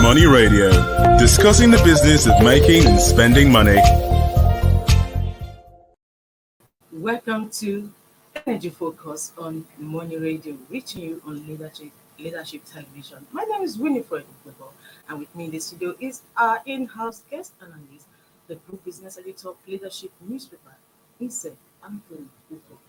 Money Radio, discussing the business of making and spending money. Welcome to Energy Focus on Money Radio, reaching you on Leadership Television. My name is Winifred Ukwebo, and with me in the studio is our in-house guest analyst, the Group Business Editor of Leadership Newspaper, Inse Anthony Uko.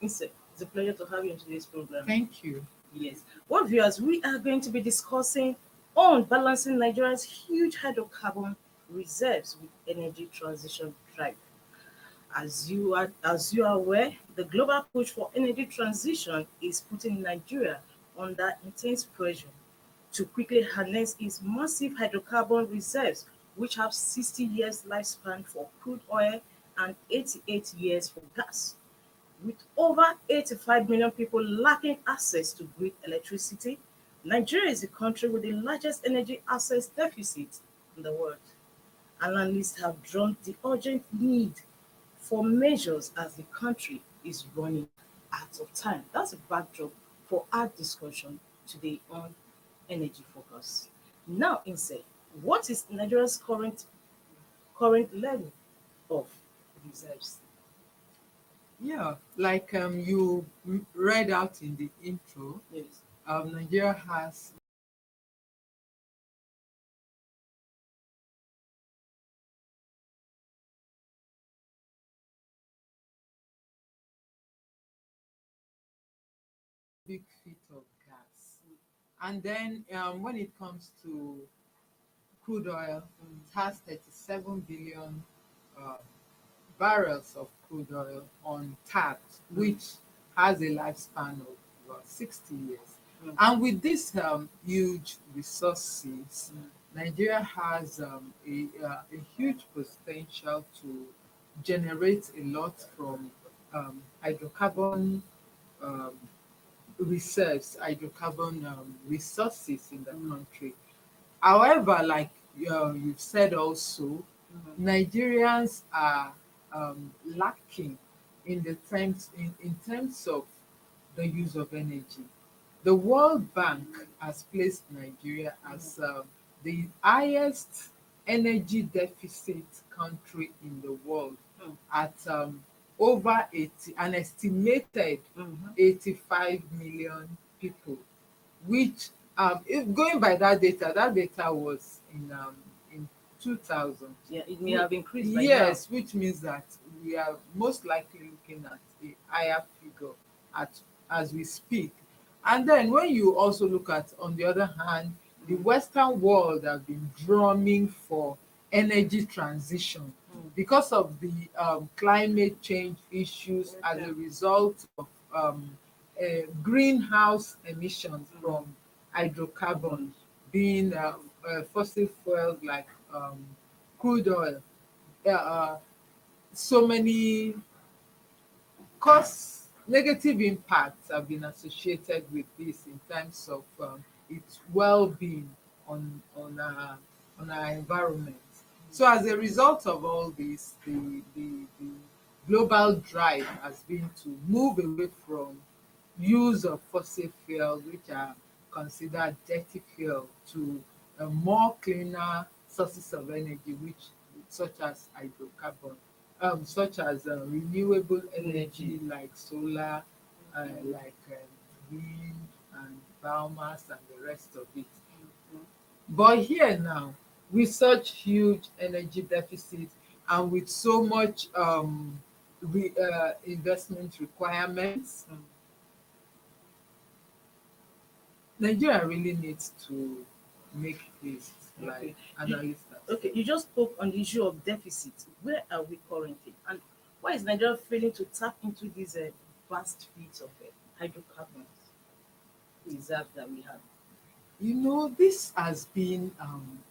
Inse, it's a pleasure to have you in today's program. Thank you. Yes. Well, viewers, we are going to be discussing on balancing Nigeria's huge hydrocarbon reserves with energy transition drive. As you are aware, the global push for energy transition is putting Nigeria under intense pressure to quickly harness its massive hydrocarbon reserves, which have 60 years lifespan for crude oil and 88 years for gas. With over 85 million people lacking access to grid electricity, Nigeria is the country with the largest energy access deficit in the world. Analysts have drawn the urgent need for measures as the country is running out of time. That's a backdrop for our discussion today on Energy Focus. Now, Inse, what is Nigeria's current level of reserves? Yeah, like you read out in the intro, Yes. Nigeria has big feet of gas. And then when it comes to crude oil, it has 37 billion uh, barrels of crude oil on tap, which has a lifespan of about 60 years. And with these huge resources, Nigeria has a huge potential to generate a lot from hydrocarbon um, hydrocarbon resources in the country. However, like you've said also, Nigerians are lacking in terms of the use of energy. The World Bank has placed Nigeria as the highest energy deficit country in the world at over 80, an estimated 85 million people, which going by that data was in 2000. Yeah, it may have increased by Yes, which means that we are most likely looking at a higher figure as we speak. And then when you also look at, on the other hand, the Western world have been drumming for energy transition because of the climate change issues as a result of greenhouse emissions from hydrocarbon being fossil fuels like crude oil. So many negative impacts have been associated with this in terms of its well-being on our environment. So as a result of all this, the global drive has been to move away from use of fossil fuels, which are considered dirty fuel, to more cleaner sources of energy, such as hydrocarbon, such as renewable energy like solar, wind and biomass and the rest of it. But here now, with such huge energy deficits and with so much investment requirements, Nigeria really needs to make this like analysts. Okay, you just spoke on the issue of deficit. Where are we currently? And why is Nigeria failing to tap into these vast fields of hydrocarbons reserve that we have? You know, this has been a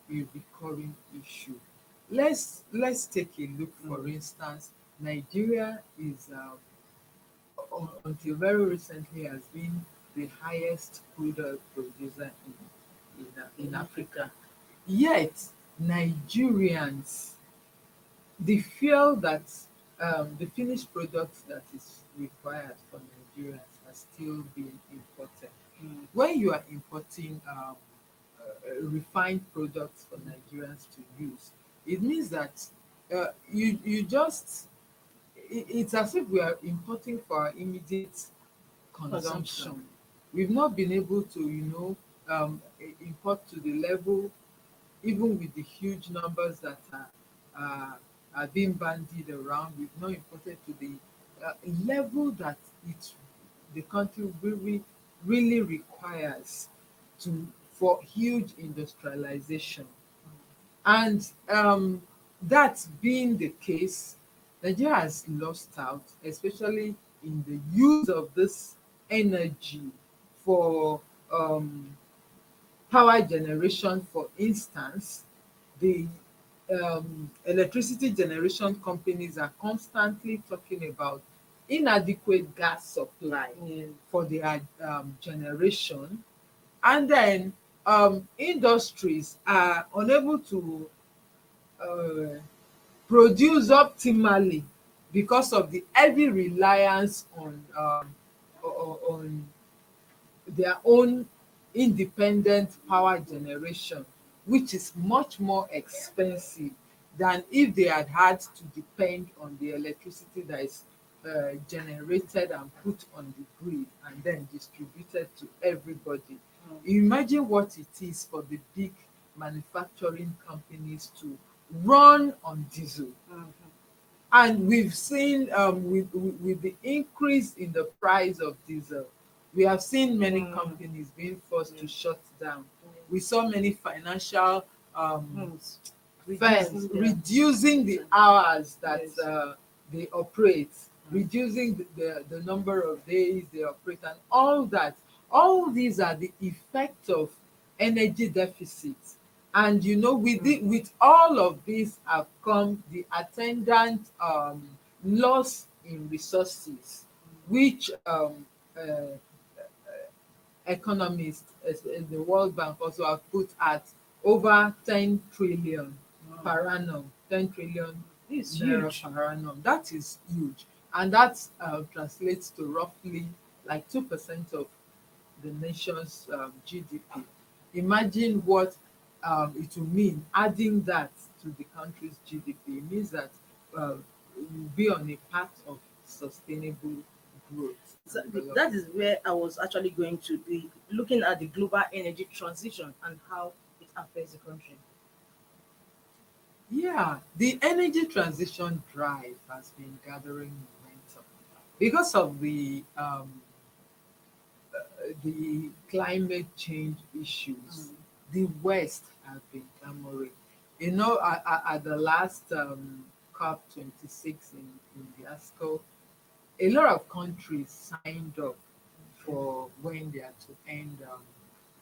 recurring issue. Let's take a look. For instance, Nigeria is until very recently has been the highest crude oil producer in Africa. Yet Nigerians, the fuel that the finished product that is required for Nigerians has still been imported. When you are importing refined products for Nigerians to use. It means that you just it's as if we are importing for our immediate Consumption. consumption. We've not been able to, import to the level, even with the huge numbers that uh, are being bandied around. We've not imported to the level that the country really requires to for huge industrialization. And that being the case, Nigeria has lost out, especially in the use of this energy for power generation. For instance, the electricity generation companies are constantly talking about inadequate gas supply Yeah. for their generation, and then industries are unable to uh, produce optimally because of the heavy reliance on their own independent power generation, which is much more expensive than if they had had to depend on the electricity that is generated and put on the grid and then distributed to everybody. Imagine what it is for the big manufacturing companies to run on diesel. And we've seen with the increase in the price of diesel, we have seen many companies being forced to shut down. We saw many financial Yes. firms Reducing their- reducing the hours that Yes. they operate, reducing the number of days they operate, and all that. All these are the effects of energy deficits. And with all of this have come the attendant loss in resources, which economists as the World Bank also have put at over 10 trillion per annum. 10 trillion It's naira huge. per annum. That is huge. And that translates to roughly like 2% of the nation's GDP. Imagine what it will mean adding that to the country's GDP. It means that we'll be on a path of sustainable growth and Exactly. That development. is where I was actually going to be looking at the global energy transition and how it affects the country. Yeah, the energy transition drive has been gathering momentum because of the climate change issues. The West have been clamoring. At the last COP 26 in Glasgow, a lot of countries signed up for when they are to end,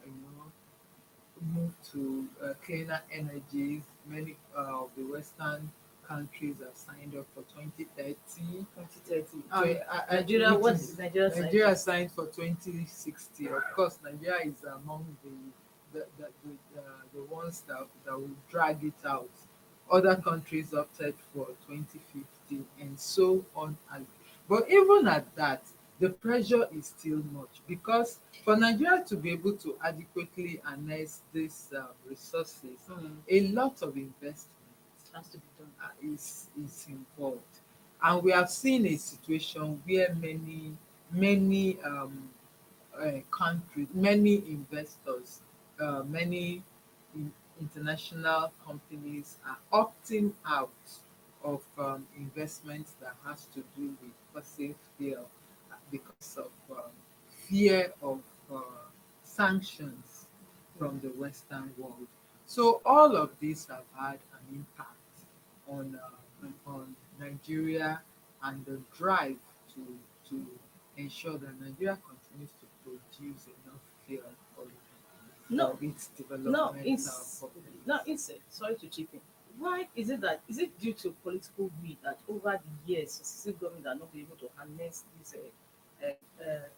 you know, move to cleaner energies. Many of the Western countries have signed up for 2030. 2030. Nigeria, What is Nigeria saying? Nigeria signed for 2060. Of course, Nigeria is among the ones that will drag it out. Other countries opted for 2050 and so on. But even at that, the pressure is still much because for Nigeria to be able to adequately harness these resources, a lot of investment Has to be done. is involved. And we have seen a situation where many countries, many investors, many international companies are opting out of investments that has to do with fossil fuel because of fear of uh, sanctions from the Western world. So all of these have had an impact on Nigeria and the drive to ensure that Nigeria continues to produce enough fuel No, for its no, developmental it's no, purpose. instead. Sorry to chip in. Why is it that? Is it due to political greed that over the years, successive government are not be able to harness this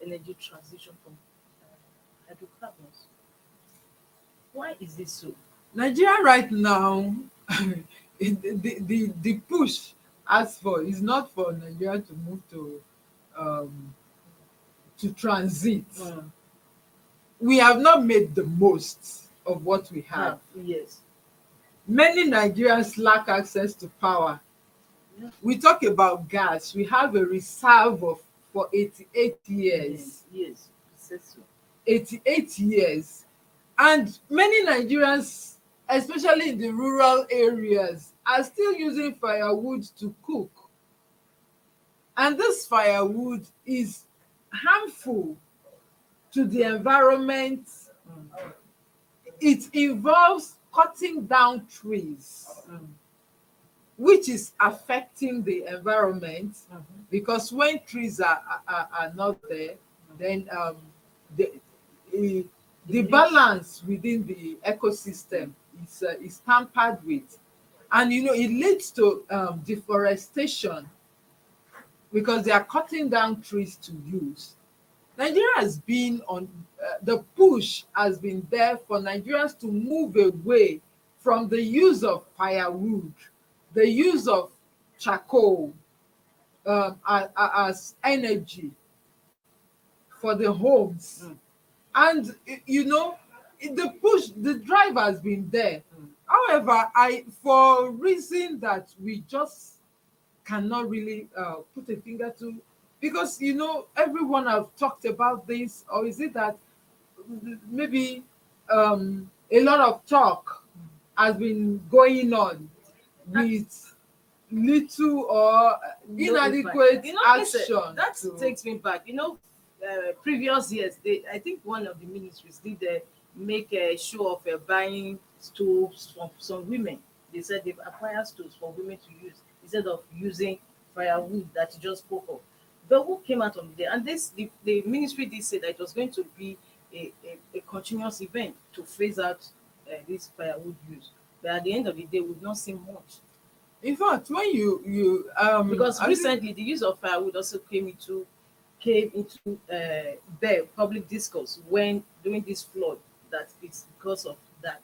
energy transition from hydrocarbons? Why is this so? Nigeria right now, the push asked for is not for Nigeria to move um, to transit. Mm. We have not made the most of what we have. Yes. Many Nigerians lack access to power. Yeah. We talk about gas. We have a reserve of for 88 years. Yes. Precisely. 88 years. And many Nigerians, especially in the rural areas, are still using firewood to cook. And this firewood is harmful to the environment. It involves cutting down trees, which is affecting the environment, because when trees are not there, then the, eh, the balance within the ecosystem is tampered with. And it leads to deforestation, because they are cutting down trees to use. Nigeria has been on the push has been there for Nigerians to move away from the use of firewood, the use of charcoal as energy for the homes. And the drive has been there. However, for reason that we just cannot really put a finger to, because everyone have talked about this, or is it that maybe a lot of talk has been going on with little or inadequate action? That takes me back. Previous years, I think one of the ministries did make a show of buying stoves from some women. They said they've acquired stoves for women to use instead of using firewood that you just spoke of. But who came out of there? And the ministry did say that it was going to be a continuous event to phase out this firewood use. But at the end of the day, we've not seen much. In fact, when you because recently the use of firewood also came into the public discourse when during this flood, that it's because of that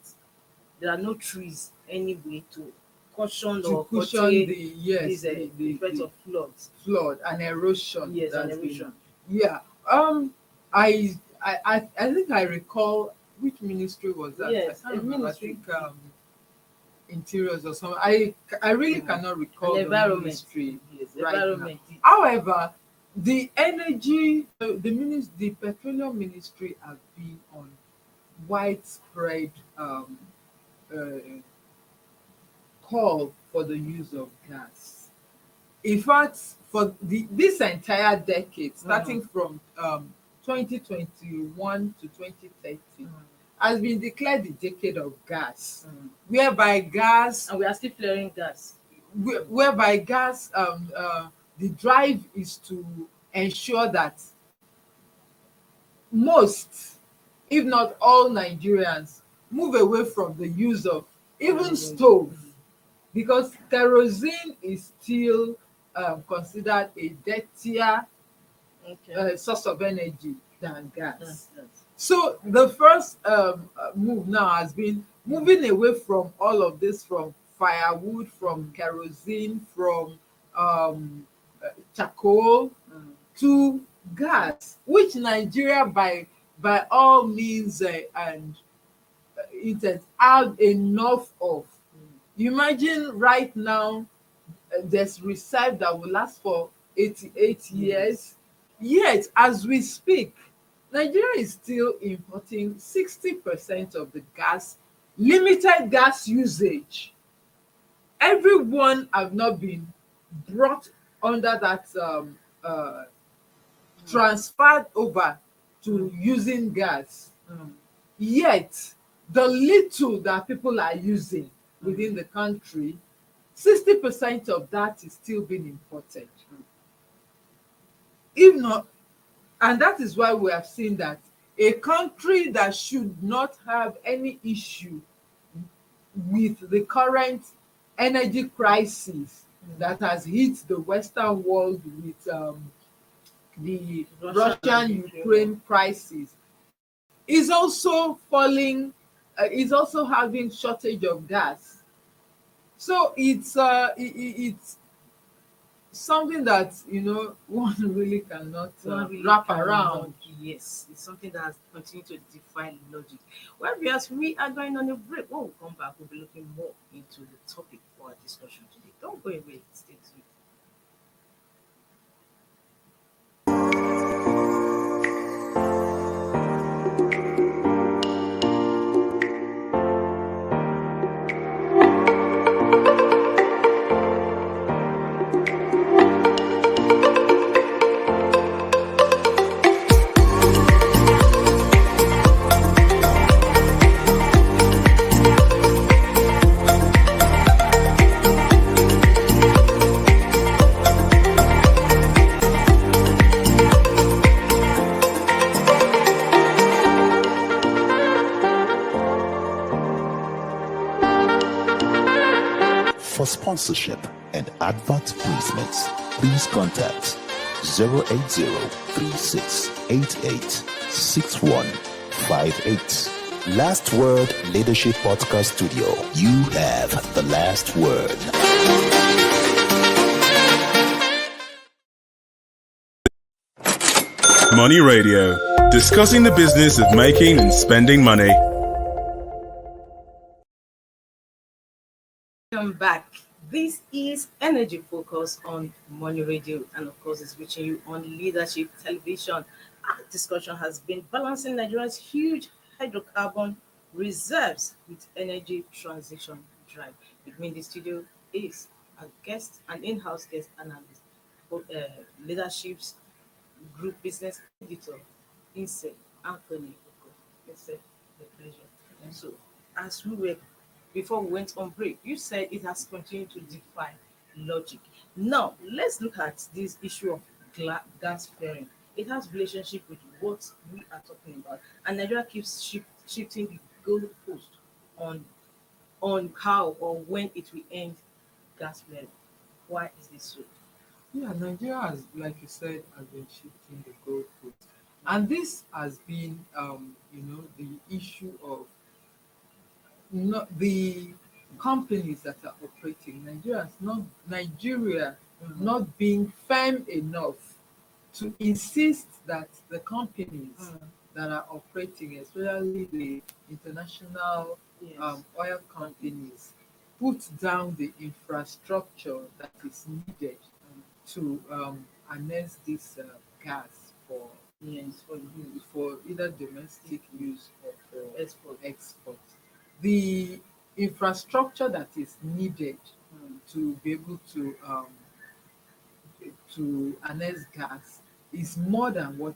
there are no trees anyway to cushion to or cushion this effect of floods. flood and erosion. Yes, and that's been- erosion. Yeah. I think I recall which ministry was that. Yes, I can't a remember. ministry. I think interiors or something. I really cannot recall And the environment. ministry Yes, right environment. now. However, the energy, the petroleum ministry have been on widespread call for the use of gas. In fact, for this entire decade, starting from 2021 to 2030, has been declared the decade of gas, whereby gas, And we are still flaring gas. whereby gas, the drive is to ensure that most, if not all, Nigerians move away from the use of even stove, because kerosene is still considered a dirtier source of energy than gas. Yes. So the first move now has been moving away from all of this, from firewood, from kerosene, from charcoal, to gas, which Nigeria by all means and intent have enough of. You imagine right now there's reserve that will last for 88 years. Yet, as we speak, Nigeria is still importing 60% of the gas, limited gas usage. Everyone have not been brought under that transferred over to using gas. Yet, the little that people are using within the country, 60% of that is still being imported. If not, and that is why we have seen that a country that should not have any issue with the current energy crisis that has hit the Western world with the Russian-Ukraine crisis is also falling, is also having shortage of gas. So it's something that one really cannot One really wrap cannot, around. yes, it's something that has continued to defy logic. Well, because we are going on a break. When we come back, we'll be looking more into the topic for our discussion today. Don't go away, stay tuned. For sponsorship and advert placements, please contact 080-3688-6158. Last Word Leadership Podcast Studio. You have the last word. Money Radio, discussing the business of making and spending money. Welcome back. This is Energy Focus on Money Radio, and of course, it's reaching you on Leadership Television. Our discussion has been balancing Nigeria's huge hydrocarbon reserves with energy transition drive. With me in the studio is a guest, an in-house guest analyst, leadership's group business editor, Inse Anthony Oko. Inse, the pleasure. And so, as we were before we went on break, you said it has continued to defy logic. Now, let's look at this issue of gas flaring. It has relationship with what we are talking about, and Nigeria keeps shifting the goalpost on how or when it will end gas flaring. Why is this so? Yeah, Nigeria has, like you said, has been shifting the goalpost, and this has been, the issue of not the companies that are operating. Nigeria not being firm enough to insist that the companies that are operating, especially the international Yes. oil companies, put down the infrastructure that is needed to harness this gas for Yes, for you. for either domestic use or for Export. export. The infrastructure that is needed to be able to harness gas is more than what,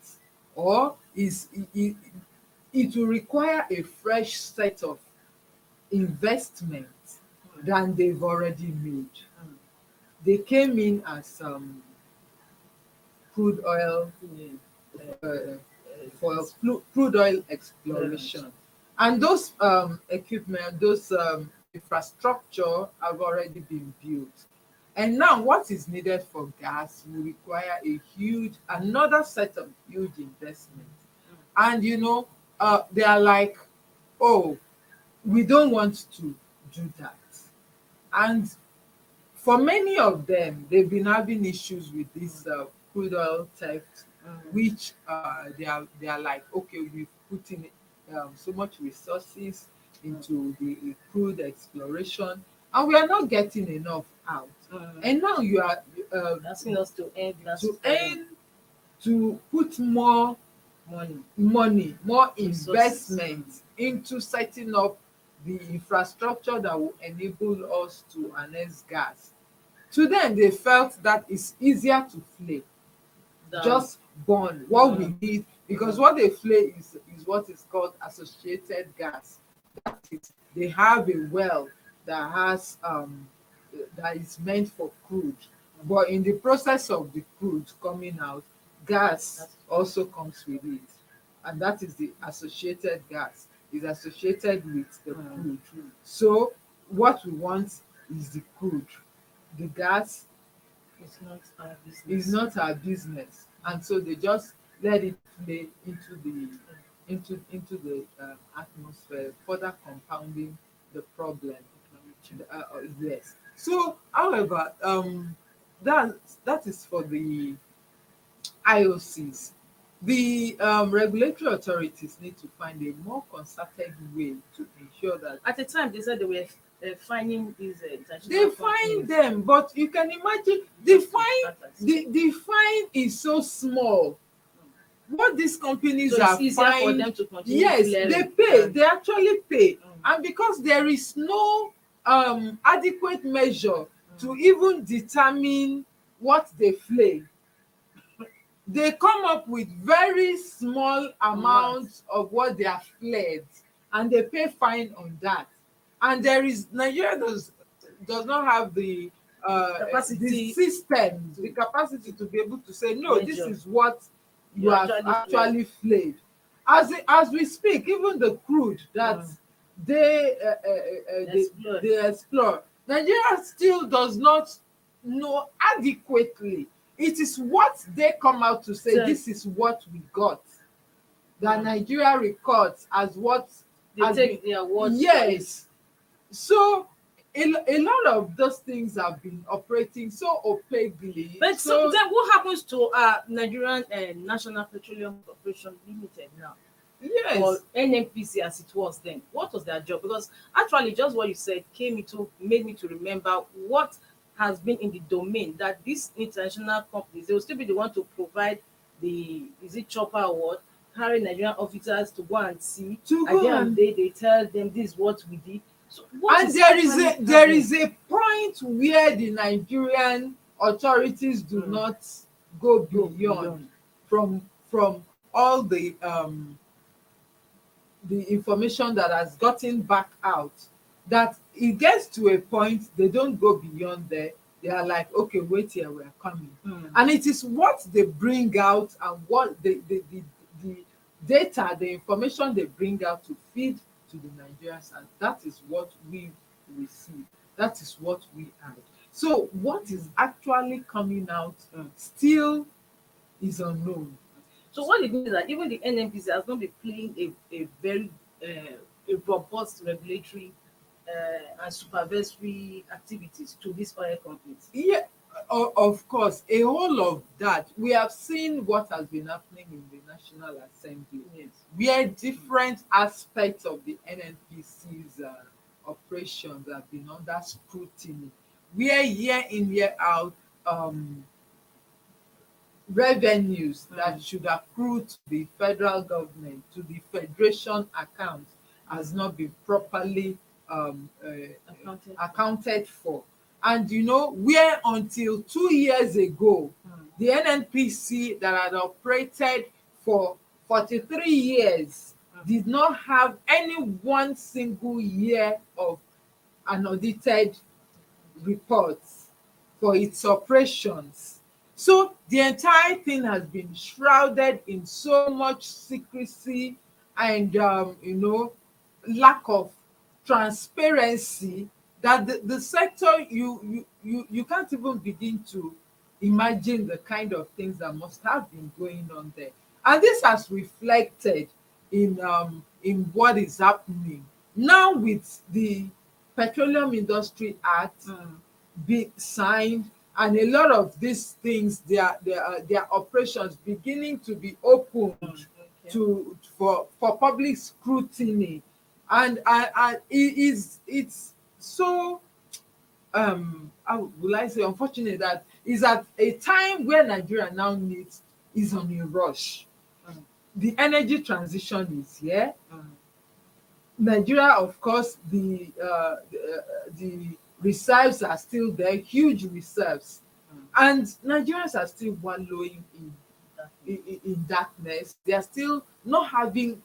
or it will require a fresh set of investment than they've already made. They came in as crude oil uh, for crude oil exploration, and those equipment, those infrastructure have already been built. And now what is needed for gas will require another set of huge investment. And they are like, oh, we don't want to do that. And for many of them, they've been having issues with this crude oil theft, which they are like, okay, we've put in so much resources into the crude exploration, and we are not getting enough out. And now you are Asking us to end to earn to put more money. more Resources. investment into setting up the infrastructure that will enable us to harness gas. To them, they felt that it's easier to flay, just burn what we need, because what they flay is what is called associated gas. That is, they have a well that has that is meant for crude, but in the process of the crude coming out, gas also comes with it, and that is the associated gas, is associated with the crude. So what we want is the crude. The gas It's not our business. is not our business, and so they just let it play into the atmosphere, further compounding the problem. Yes. So, however, that is for the IOCs. The regulatory authorities need to find a more concerted way to ensure that At the time, they said they were finding these they international find companies. them, but you can imagine the Just to fine. start at- The fine is so small. What these companies So it's are easier for them fined, to continue yes, they clearing. pay. They actually pay, Mm. and because there is no adequate measure to Mm. even determine what they flay, they come up with very small amounts of what they have flared, and they pay fine on that. And there is Nigeria does not have the Capacity system, to the capacity to be able to say no, this measure. is what you You have actually flared. As we speak, even the crude that Mm. they Explore. they explore, Nigeria still does not know adequately. It is what they come out to say, So this is what we got, that Mm. Nigeria records as what they has take been. their word for it. Yes. So a lot of those things have been operating so opaquely. But so then what happens to Nigerian National Petroleum Corporation Limited now? Or yes, NNPC as it was then? What was their job? Because actually just what you said made me to remember what has been in the domain, that these international companies, they will still be the one to provide the, is it chopper award, carry Nigerian officers to go and see. to At the go end of and the day, they tell them this is what we did. So what and is there is actually there happening? is a point where the Nigerian authorities do Mm. not go Go beyond from all the information that has gotten back out, that it gets to a point they don't go beyond there. They are like, okay, wait here, we are coming. Mm. And it is what they bring out and what the data, the information they bring out to feed to the Nigerians, and that is what we receive. That is what we add. So what is actually coming out still is unknown. So what it means is that even the NNPC has not been playing a very a robust regulatory and supervisory activities to these oil companies. Yeah, of course, a whole of that. We have seen what has been happening in the National Assembly, Yes. where different aspects of the NNPC's operations have been under scrutiny, where year in, year out, revenues that should accrue to the federal government, to the federation account, has not been properly accounted for. And where until 2 years ago, the NNPC that had operated for 43 years did not have any one single year of unaudited reports for its operations. So the entire thing has been shrouded in so much secrecy and lack of transparency, that the sector, you can't even begin to imagine the kind of things that must have been going on there. And this has reflected in what is happening now with the Petroleum Industry Act being signed, and a lot of these things, their operations beginning to be opened to for public scrutiny. And it's so how will I say, unfortunate that is at a time where Nigeria now is on a rush. The energy transition is here. Nigeria, of course, the reserves are still there, huge reserves, and Nigerians are still wallowing in darkness. They are still not having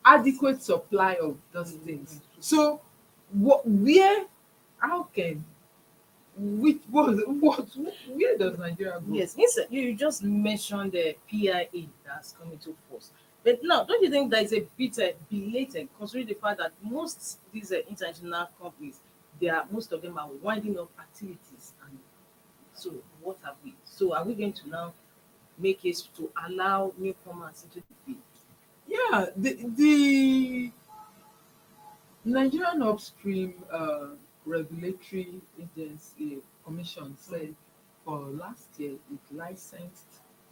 adequate supply of those things. So, how can, where does Nigeria go? Yes, instead, you just mentioned the PIA that's coming to force. But now, don't you think that is a bit belated, considering the fact that most these international companies, most of them are winding up activities, and so what have we? So are we going to now make it to allow newcomers into the field? Yeah, the Nigerian Upstream Regulatory Agency Commission said for last year, it licensed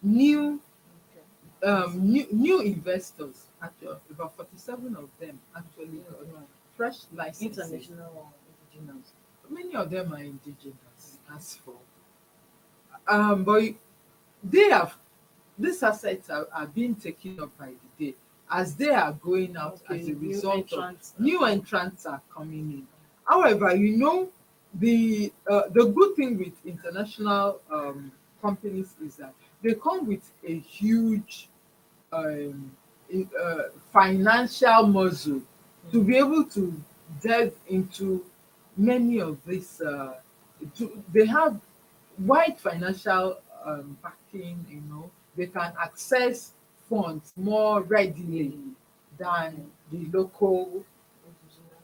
new new investors. Actually, about 47 of them actually got fresh licenses. International indigenous. Many of them are indigenous, as for but they have these assets are being taken up by the day as they are going out Okay, as a new result of entrants. new entrants are coming in. However, the good thing with international companies is that they come with a huge um, financial muscle to be able to delve into many of these. They have wide financial backing. They can access funds more readily than the local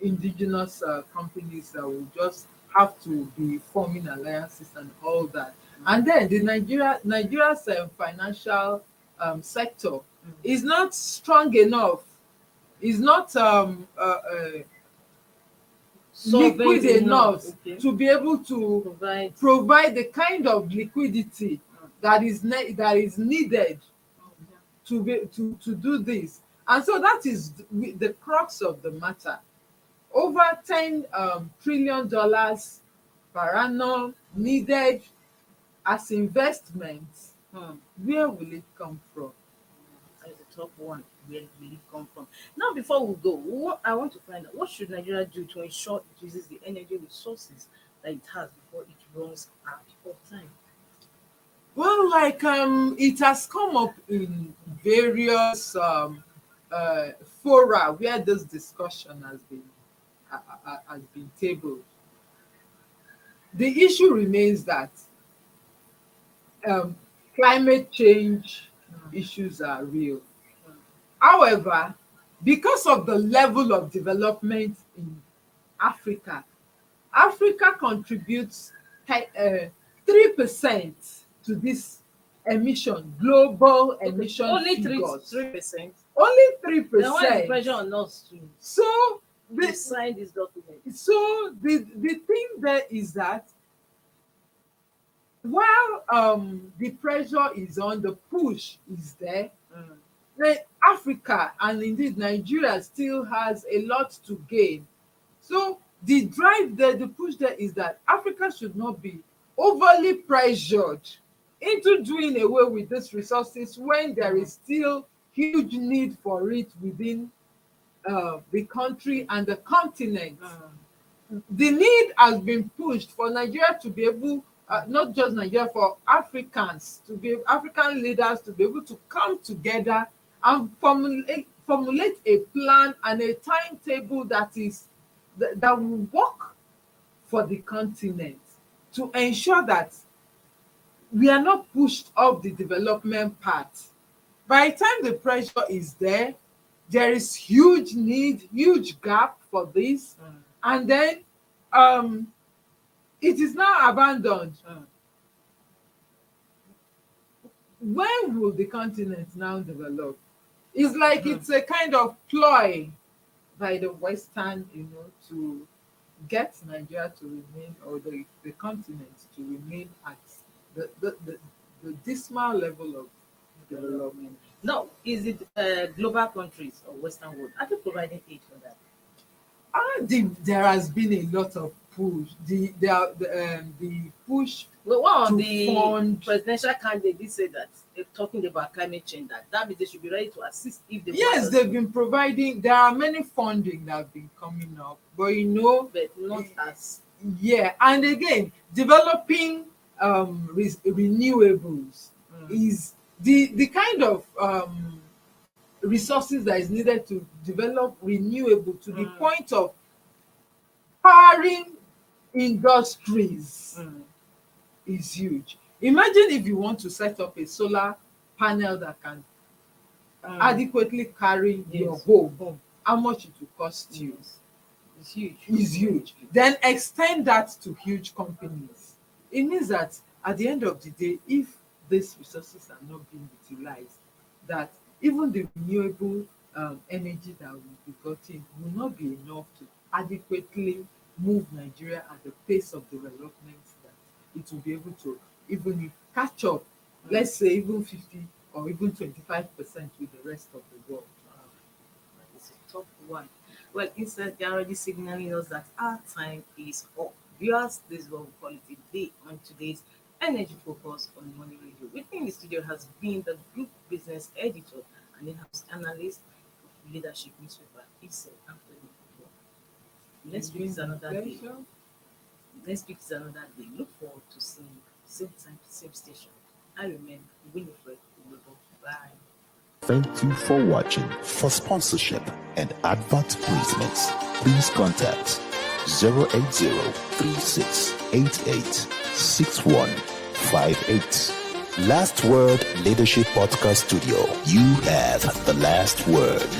indigenous companies that will just have to be forming alliances and all that. And then the Nigeria's financial sector is not strong enough, is not liquid Solvent enough okay. to be able to provide the kind of liquidity that is needed to do this. And so that is the crux of the matter. Over $10 trillion per annum needed as investments. Where will it come from? As the top one, where will it come from? Now, before we go, I want to find out what should Nigeria do to ensure it uses the energy resources that it has before it runs out of time. Well, like it has come up in various fora where this discussion has been tabled. The issue remains that um, climate change issues are real. However, because of the level of development in Africa, Africa contributes 3% to this global emission Only figures. 3%. Only Then why is the 3%. pressure on us to So sign this document? the thing there is that while the pressure is on, the push is there. Then Africa and indeed Nigeria still has a lot to gain. So the drive there, the push there is that Africa should not be overly pressured into doing away with these resources when there is still huge need for it within the country and the continent. The need has been pushed for Nigeria to be able, not just Nigeria, for African leaders to be able to come together and formulate a plan and a timetable that will work for the continent to ensure that we are not pushed off the development path. By the time the pressure is there, there is huge need, huge gap for this, and then it is now abandoned. When will the continent now develop? It's like it's a kind of ploy by the Western, to get Nigeria to remain, or the continent to remain at the dismal level of development. No, is it global countries or Western world? Are they providing aid for that? There has been a lot of push. The push Well, one of to the fund. presidential candidates said that they're talking about climate change. That means they should be ready to assist if they want Yes, us they've been providing. There are many funding that have been coming up, but but not as yeah. And again, developing renewables is the kind of resources that is needed to develop renewable to the point of powering industries is huge. Imagine if you want to set up a solar panel that can adequately carry your home, how much it will cost you. it's huge. Is huge. Then extend that to huge companies. It means that at the end of the day, if these resources are not being utilized, that even the renewable energy that will be gotten will not be enough to adequately move Nigeria at the pace of development that it will be able to. even if catch up, let's say even 50 or even 25% with the rest of the world. It's a top one. Well, instead, they're already signaling us that our time is up. Viewers, this is what we call it a day on today's Energy Focus on Money Radio. With me in the studio has been the group business editor and in-house analyst of leadership newspaper, Ise Anthony. Next week is another day. Pleasure. Next week is another day. Look forward to seeing you. Same time, same station. I remain Winifred Uwebo. Bye. Thank you for watching. For sponsorship and advert placements, please contact 080-3688-6158. Last Word Leadership Podcast Studio. You have the last word.